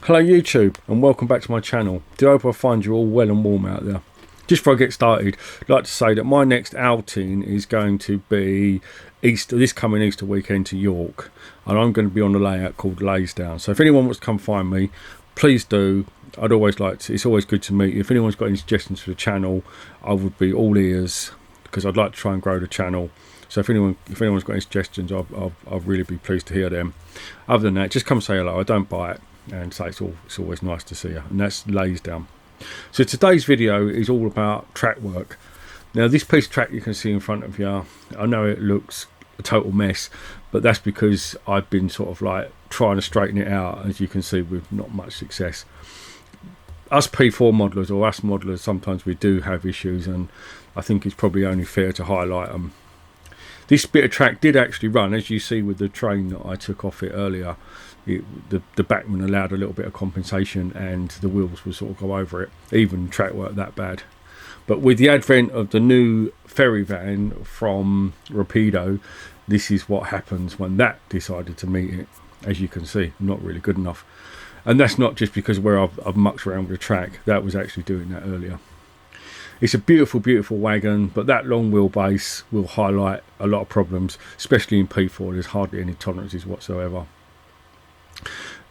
Hello YouTube and welcome back to my channel. I hope I find you all well and warm out there. Just before I get started, I'd like to say that my next outing is going to be this coming Easter weekend to York, and I'm going to be on a layout called Laysdown. So if anyone wants to come find me, please do. I'd always like to, it's always good to meet you. If anyone's got any suggestions for the channel, I would be all ears, because I'd like to try and grow the channel. So if anyone's got any suggestions, I'll really be pleased to hear them. Other than that, just come say hello. I don't bite, and say it's always nice to see you. And that's Laysdown. So today's video is all about track work. Now this piece of track you can see in front of you, I know it looks a total mess, but that's because I've been sort of like trying to straighten it out, as you can see, with not much success. Us P4 modelers, or us modelers, sometimes we do have issues, and I think it's probably only fair to highlight them. This bit of track did actually run, as you see with the train that I took off it earlier. The backman allowed a little bit of compensation, and the wheels would sort of go over it, even track work that bad. But with the advent of the new ferry van from Rapido, this is what happens when that decided to meet it. As you can see, not really good enough. And that's not just because where I've mucked around with the track, that was actually doing that earlier. It's a beautiful, beautiful wagon, but that long wheelbase will highlight a lot of problems, especially in P4. There's hardly any tolerances whatsoever.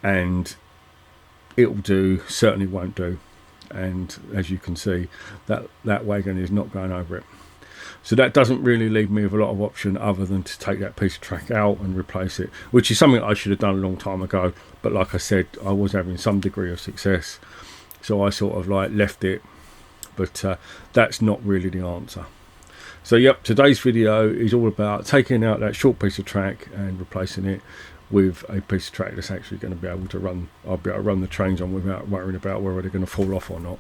And it will do, certainly won't do. And as you can see, that wagon is not going over it. So that doesn't really leave me with a lot of option other than to take that piece of track out and replace it, which is something I should have done a long time ago. But like I said, I was having some degree of success, so I sort of like left it. But that's not really the answer. So yep, today's video is all about taking out that short piece of track and replacing it with a piece of track that's actually going to be able to run. I'll be able to run the trains on without worrying about whether they're going to fall off or not.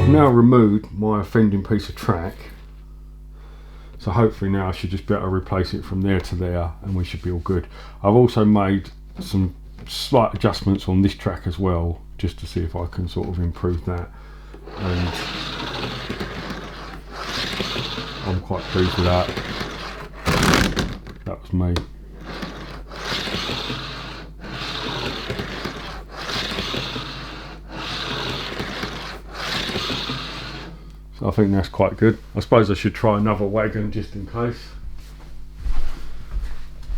Now removed my offending piece of track, so hopefully now I should just be able to replace it from there to there, and we should be all good. I've also made some slight adjustments on this track as well, just to see if I can sort of improve that, and I'm quite pleased with that. That was me. I think that's quite good. I suppose I should try another wagon just in case.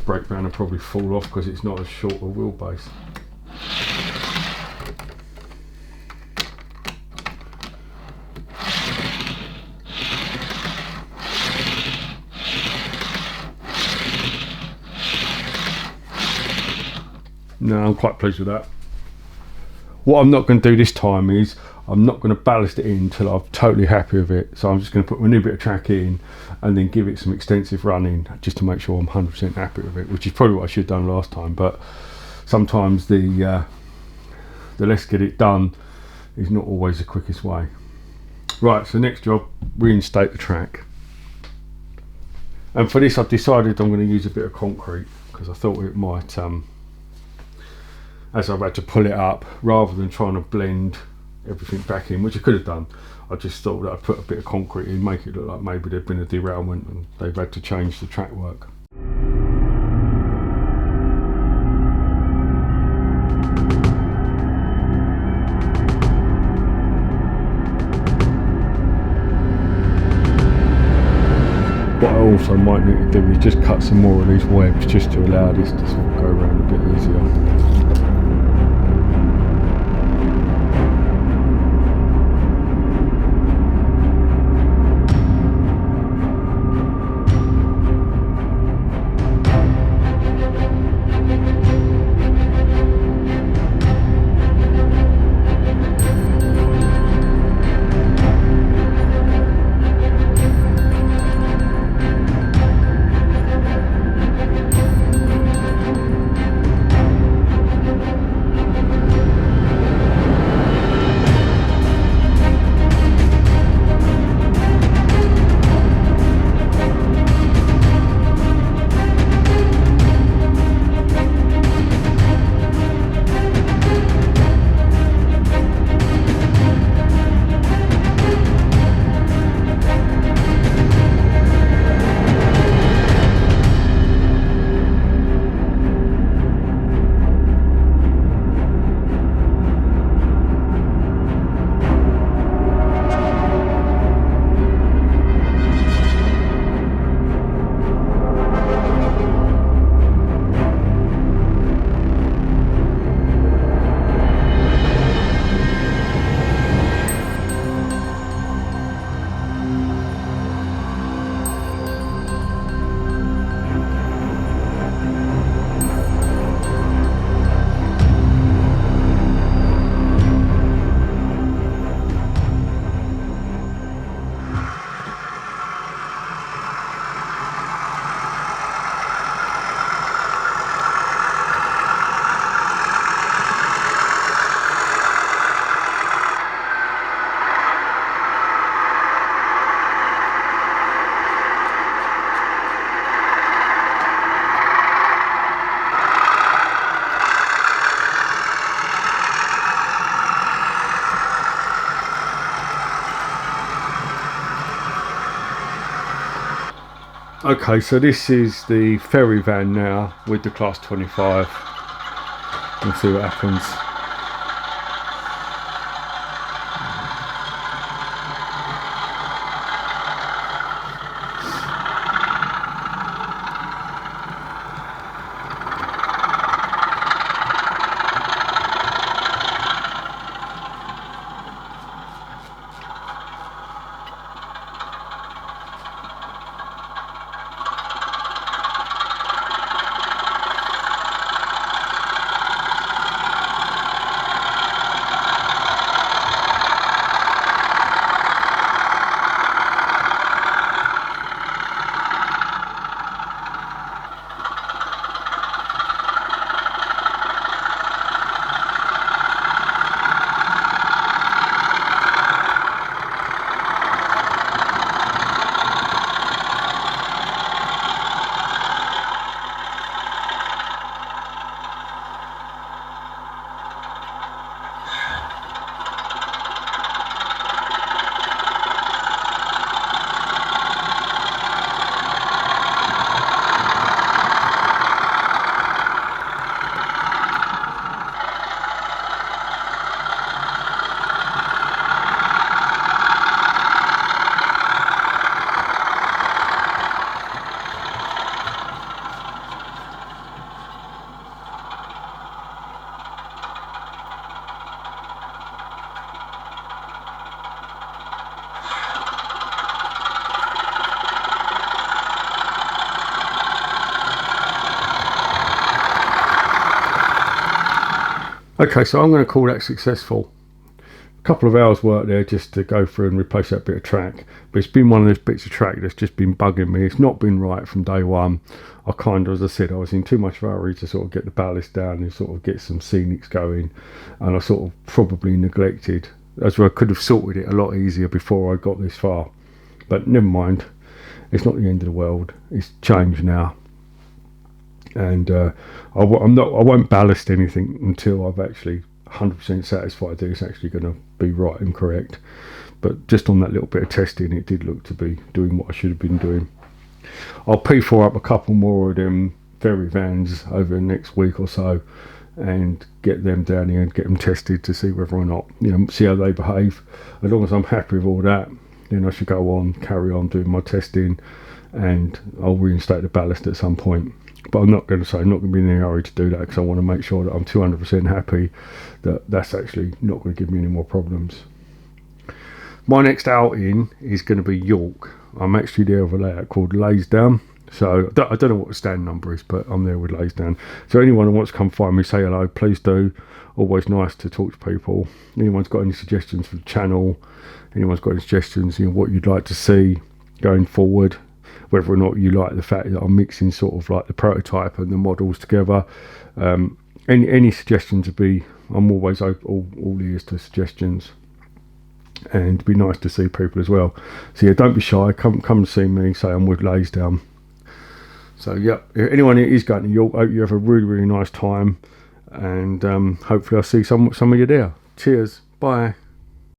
Brake van will probably fall off because it's not as short a wheelbase. No, I'm quite pleased with that. What I'm not going to do this time is I'm not going to ballast it in until I'm totally happy with it. So I'm just going to put my new bit of track in and then give it some extensive running just to make sure I'm 100% happy with it, which is probably what I should have done last time. But sometimes the let's get it done is not always the quickest way. Right, so next job, reinstate the track. And for this I've decided I'm going to use a bit of concrete, because I thought it might, as I've had to pull it up, rather than trying to blend everything back in, which I could have done, I just thought that I'd put a bit of concrete in, make it look like maybe there'd been a derailment and they've had to change the track work. What I also might need to do is just cut some more of these webs just to allow this to sort of go around a bit easier. Okay, so this is the ferry van now with the class 25. We'll see what happens. Okay, so I'm going to call that successful. A couple of hours work there just to go through and replace that bit of track, but it's been one of those bits of track that's just been bugging me. It's not been right from day one. I kind of, as I said, I was in too much of a hurry to sort of get the ballast down and sort of get some scenics going, and I sort of probably neglected, as I could have sorted it a lot easier before I got this far. But never mind, it's not the end of the world. It's changed now. And I won't ballast anything until I've actually 100% satisfied that it's actually going to be right and correct. But just on that little bit of testing, it did look to be doing what I should have been doing. I'll P4 up a couple more of them ferry vans over the next week or so and get them down here and get them tested to see whether or not, see how they behave. As long as I'm happy with all that, then I should go on, carry on doing my testing and I'll reinstate the ballast at some point. But I'm not going to be in any hurry to do that, because I want to make sure that I'm 200% happy that that's actually not going to give me any more problems. My next outing is going to be York. I'm actually there with a layout called Laysdown. So I don't know what the stand number is, but I'm there with Laysdown. So anyone who wants to come find me, say hello, please do. Always nice to talk to people. Anyone's got any suggestions for the channel, anyone's got any suggestions, what you'd like to see going forward, whether or not you like the fact that I'm mixing sort of like the prototype and the models together, any suggestions would be, I'm always all ears to suggestions, and it'd be nice to see people as well. So yeah, don't be shy, come and see me, say I'm with Laysdown. So yeah, if anyone is going to York, I hope you have a really nice time, and hopefully I'll see some of you there. Cheers, bye.